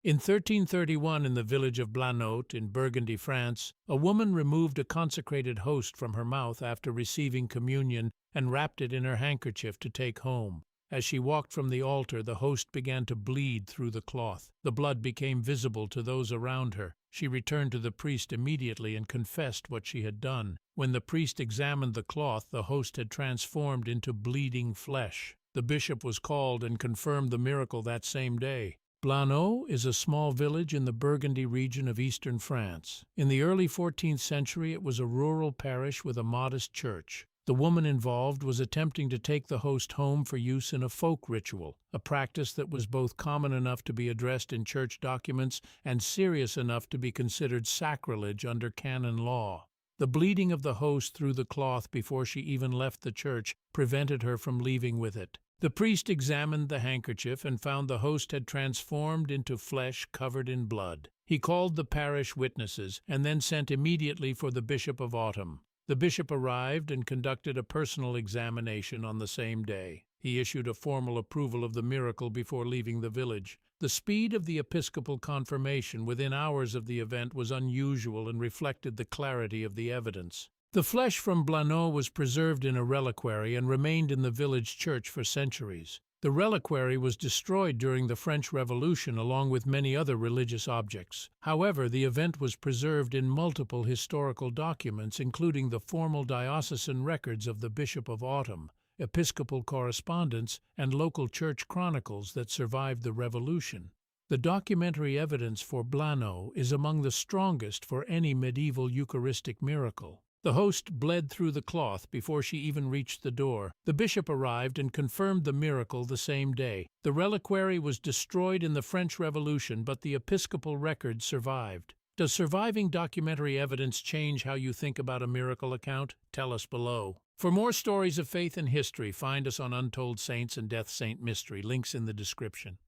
In 1331, in the village of Blanot in Burgundy, France, a woman removed a consecrated host from her mouth after receiving communion and wrapped it in her handkerchief to take home. As she walked from the altar, the host began to bleed through the cloth. The blood became visible to those around her. She returned to the priest immediately and confessed what she had done. When the priest examined the cloth, the host had transformed into bleeding flesh. The bishop was called and confirmed the miracle that same day. Blanot is a small village in the Burgundy region of eastern France. In the early 14th century, it was a rural parish with a modest church. The woman involved was attempting to take the host home for use in a folk ritual, a practice that was both common enough to be addressed in church documents and serious enough to be considered sacrilege under canon law. The bleeding of the host through the cloth before she even left the church prevented her from leaving with it. The priest examined the handkerchief and found the host had transformed into flesh covered in blood. He called the parish witnesses and then sent immediately for the Bishop of Autun. The bishop arrived and conducted a personal examination on the same day. He issued a formal approval of the miracle before leaving the village. The speed of the episcopal confirmation within hours of the event was unusual and reflected the clarity of the evidence. The flesh from Blanot was preserved in a reliquary and remained in the village church for centuries. The reliquary was destroyed during the French Revolution along with many other religious objects. However, the event was preserved in multiple historical documents, including the formal diocesan records of the Bishop of Autun, episcopal correspondence, and local church chronicles that survived the Revolution. The documentary evidence for Blanot is among the strongest for any medieval Eucharistic miracle. The host bled through the cloth before she even reached the door. The bishop arrived and confirmed the miracle the same day. The reliquary was destroyed in the French Revolution, but the episcopal record survived. Does surviving documentary evidence change how you think about a miracle account? Tell us below. For more stories of faith and history, find us on Untold Saints and Death Saint Mystery, links in the description.